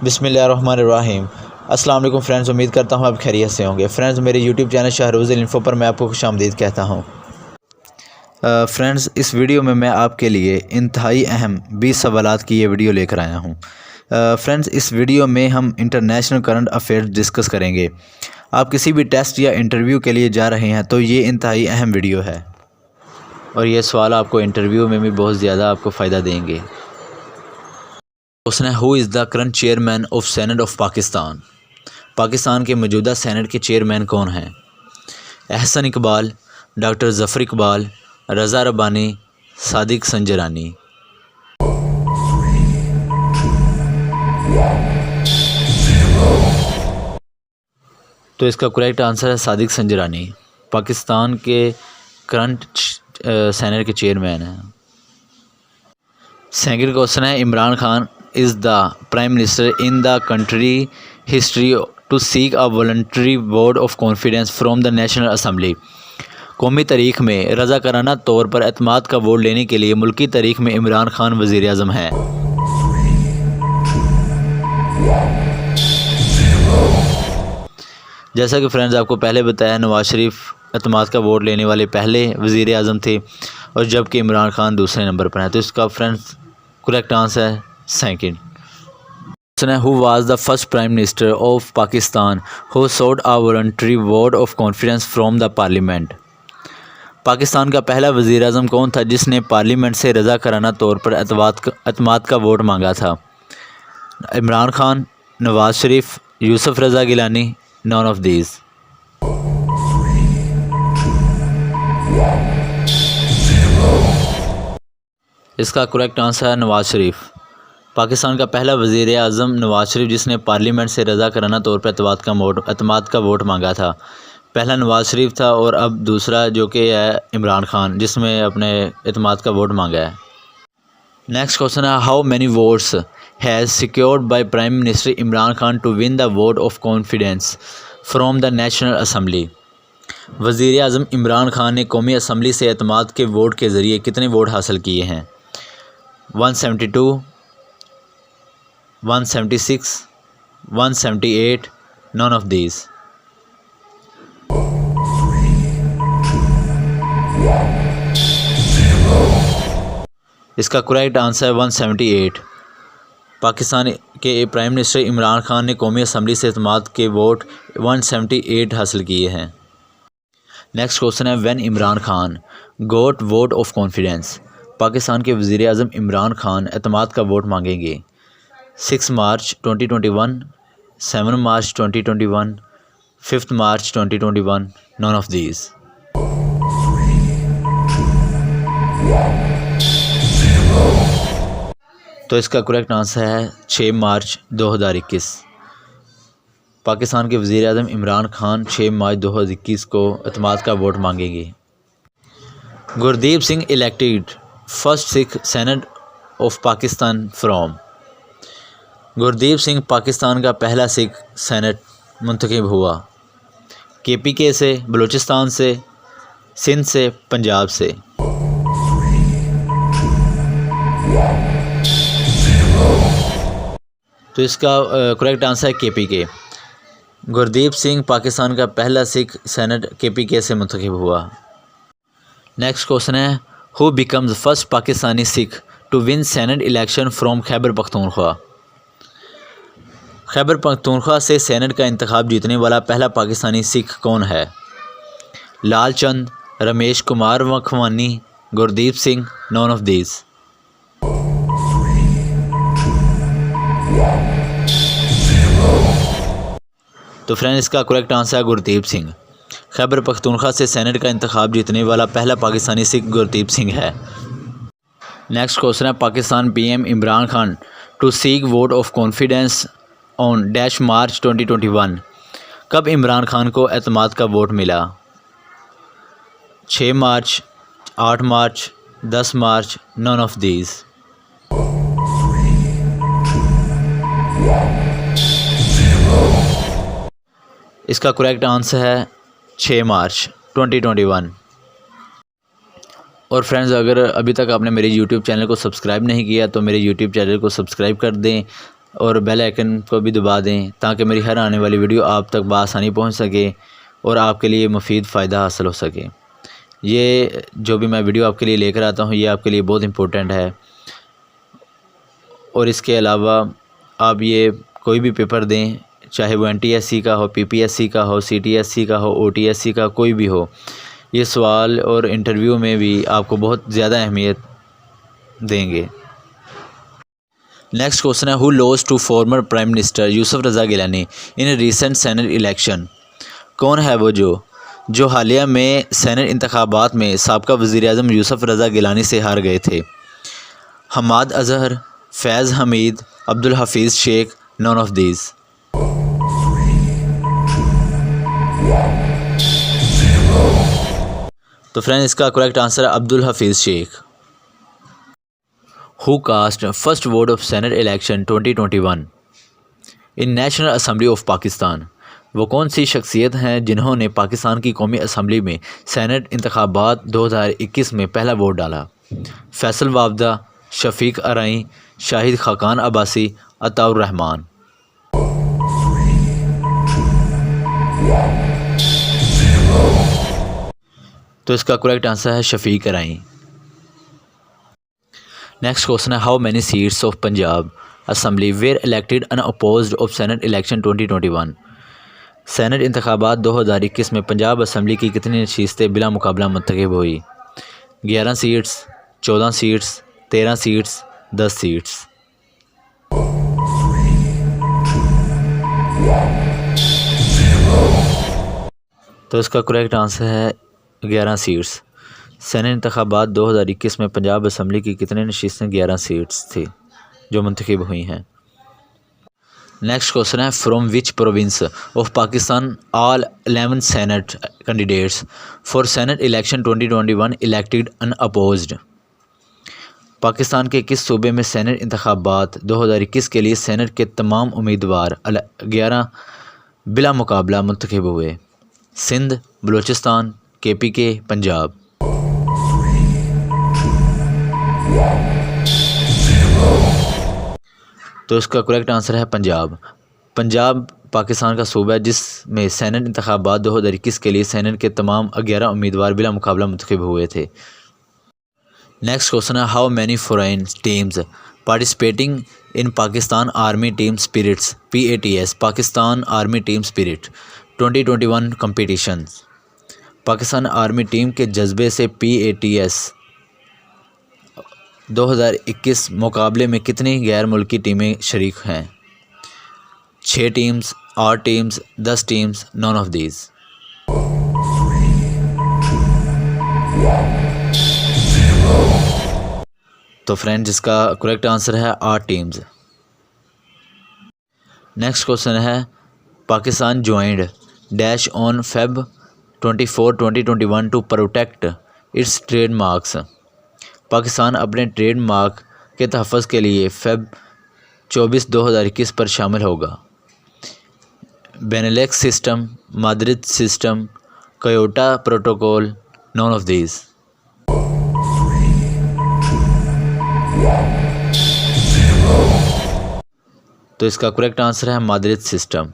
बिस्मिल्लाहिर्रहमानिर्रहीम। अस्सलाम वालेकुम फ्रेंड्स, उम्मीद करता हूँ आप खैरियत से होंगे। फ्रेंड्स, मेरे यूट्यूब चैनल शहरोज़ इन्फो पर मैं आपको खुशामदीद कहता हूँ। फ्रेंड्स, इस वीडियो में मैं आपके लिए इंतहाई अहम 20 सवालात की ये वीडियो लेकर आया हूँ। फ्रेंड्स, इस वीडियो में हम इंटरनेशनल करंट अफेयर्स डिस्कस करेंगे। आप किसी भी टेस्ट या इंटरव्यू के लिए जा रहे हैं तो ये इंतहाई अहम वीडियो है और ये सवाल आपको इंटरव्यू में भी बहुत ज़्यादा आपको फ़ायदा देंगे। क्वेश्चन है, who is the current chairman of senate of Pakistan? Pakistan के मौजूदा सेनेट के चेयरमैन कौन हैं? एहसन इकबाल, डॉक्टर ज़फ़र इकबाल, रज़ा रब्बानी, सादिक संजरानी। तो इसका करेक्ट आंसर है सादिक संजरानी। पाकिस्तान के करंट सेनेट के चेयरमैन हैं। सेकंड क्वेश्चन है, Imran Khan is the prime minister in the country history to seek a voluntary vote of confidence from the national assembly. कौमी तारीख में रज़ाकाराना तौर पर एतमाद का वोट लेने के लिए मुल्की तारीख में इमरान खान वज़ीर आज़म हैं। जैसा कि फ्रेंड्स आपको पहले बताया, नवाज शरीफ एतमाद का वोट लेने वाले पहले वज़ीर आज़म थे और जबकि इमरान खान दूसरे नंबर पर हैं। तो इसका फ्रेंड्स करेक्ट आंसर है second. Who was the first prime minister of Pakistan who sought a voluntary vote of confidence from the parliament? Pakistan का पहला वज़ीर आज़म कौन था जिसने पार्लियामेंट से रज़ाकाराना तौर पर एतमाद का वोट मांगा था? Imran Khan, Nawaz Sharif, Yusuf Raza Gilani, non of these. इसका करेक्ट आंसर है नवाज शरीफ। पाकिस्तान का पहला वज़ीर आज़म नवाज शरीफ जिसने पार्लियामेंट से रज़ाकाराना तौर पर एतमाद का वोट मांगा था। पहला नवाज शरीफ था और अब दूसरा जो कि है इमरान खान जिसमें अपने एतमाद का वोट मांगा है। नेक्स्ट क्वेश्चन है, how many votes has secured by prime minister Imran Khan to win the vote of confidence from the national assembly? वज़ीर आज़म इमरान खान ने कौमी असम्बली से एतमाद के वोट के ज़रिए कितने वोट हासिल किए हैं? 172, 176, 178, नॉन ऑफ दीज। इसका करेक्ट आंसर है 178। पाकिस्तान के प्राइम मिनिस्टर इमरान खान ने कौमी असम्बली से एतमाद के वोट 178 हासिल किए हैं। नेक्स्ट क्वेश्चन है, when Imran Khan got vote of confidence? Pakistan के वज़ीर आज़म इमरान खान एतमाद का वोट मांगेंगे 6 मार्च 2021, 7 मार्च 2021, 5 मार्च 2021, नॉन ऑफ दीज। तो इसका करेक्ट आंसर है 6 मार्च 2021। पाकिस्तान के वज़ीर आज़म इमरान खान 6 मार्च 2021 को एतमाद का वोट मांगेंगे। Gurdeep Singh elected first Sikh senate of Pakistan from? Gurdeep Singh Pakistan का पहला सिख सेनेट मुंतखब हुआ KPK से, बलूचिस्तान से, सिंध से, पंजाब से। तो इसका करेक्ट आंसर है KPK। गुरदीप सिंह पाकिस्तान का पहला सिख सेनेट KPK से मुंतखब हुआ। नेक्स्ट क्वेश्चन है, who becomes first Pakistani Sikh to win senate election from Khyber Pakhtunkhwa? Khyber Pakhtunkhwa से सेनेट का इंतखाब जीतने वाला पहला पाकिस्तानी सिख कौन है? Lal Chand, Ramesh Kumar Makhwani, Gurdeep Singh, none of these. तो फ्रेंड्स इसका करेक्ट आंसर है गुरदीप सिंह। खैबर पख्तूनख्वा से सेनेट का इंतखाब जीतने वाला पहला पाकिस्तानी सिख गुरदीप सिंह है। नेक्स्ट क्वेश्चन है, Pakistan PM Imran Khan to seek vote of confidence on dash March 2021। कब इमरान खान को एतमाद का वोट मिला? 6 मार्च, 8 मार्च, 10 मार्च, नॉन ऑफ दीज। इसका करेक्ट आंसर है 6 मार्च 2021। और फ्रेंड्स, अगर अभी तक आपने मेरे YouTube चैनल को सब्सक्राइब नहीं किया तो मेरे YouTube चैनल को सब्सक्राइब कर दें और बेल आइकन को भी दबा दें ताकि मेरी हर आने वाली वीडियो आप तक बआसानी पहुंच सके और आपके लिए मुफीद फ़ायदा हासिल हो सके। ये जो भी मैं वीडियो आपके लिए लेकर आता हूँ ये आपके लिए बहुत इम्पोर्टेंट है। और इसके अलावा आप ये कोई भी पेपर दें, चाहे वो NTSC का हो, PPSC का हो, CTSC का हो, OTSC का कोई भी हो, ये सवाल और इंटरव्यू में भी आपको बहुत ज़्यादा अहमियत देंगे। नेक्स्ट क्वेश्चन है, who lost to former prime minister Yusuf Raza Gilani in recent senate election. कौन है वो जो हालिया में सेनेट इंतखाबात में साबका वज़ीर-ए-आज़म यूसुफ रज़ा गिलानी से हार गए थे। Hammad Azhar, Faiz Hameed, Abdul Hafeez Sheikh, none of these. तो फ्रेंड इसका करेक्ट आंसर है Abdul Hafeez Sheikh. Who cast first vote of senate election 2021 in national assembly of Pakistan. वो कौन सी शख्सियत हैं जिन्होंने पाकिस्तान की कौमी असम्बली में सेनेट इंतखाबात 2021 में पहला वोट डाला। फैसल वाबदा, शफीक अराई, शाहिद खाकान अब्बासी, अताउर रहमान। तो इसका करेक्ट आंसर है शफीक अराई। नेक्स्ट क्वेश्चन है, how many seats of Punjab assembly were elected unopposed of senate election 2021। Senate इंतखाबात 2021 में पंजाब असम्बली की कितनी नशीस्तें बिला मुकाबला मुंतखब हुई। 11 सीट्स, 14 सीट्स, 13 सीट्स, 10 सीट्स। तो इसका करेक्ट आंसर है 11 सीट्स। सेनेट इंतखाबात 2021 में पंजाब असम्बली की कितने नशीस्तें 11 सीट्स थी जो मुंतखब हुई हैं। नेक्स्ट क्वेश्चन है, from which province of Pakistan all 11 senate candidates for senate election 2021 elected unopposed. Pakistan के किस सूबे में सेनेट इंतखाबात 2021 के लिए सेनेट के तमाम उम्मीदवार 11 बिला मुकाबला मुंतखब हुए। सिंध, बलूचिस्तान, KPK, पंजाब। तो इसका करेक्ट आंसर है पंजाब। पंजाब पाकिस्तान का सूबा है जिसमें सेनेट इंतखाबात 2021 के लिए सेनेट के तमाम 11 उम्मीदवार बिला मुकाबला मुंतखब हुए थे। नेक्स्ट क्वेश्चन है, how many foreign teams participating in Pakistan army team spirits PATS Pakistan army team spirit 2021 competition. Pakistan army team के जज्बे से PATS 2021 मुकाबले में कितनी गैर मुल्की टीमें शरीक हैं। 6 teams, 8 teams, 10 teams, none of these. तो फ्रेंड जिसका करेक्ट आंसर है 8 टीम्स। नेक्स्ट क्वेश्चन है, Pakistan joined dash on Feb 24, 2021 to protect its trade marks. Pakistan अपने ट्रेड मार्क के तहफ़्फ़ुज़ के लिए Feb 24, 2021 पर शामिल होगा। Benelux system, Madrid system, Kyoto protocol, none of these. तो इसका करेक्ट आंसर है माद्रिद सिस्टम।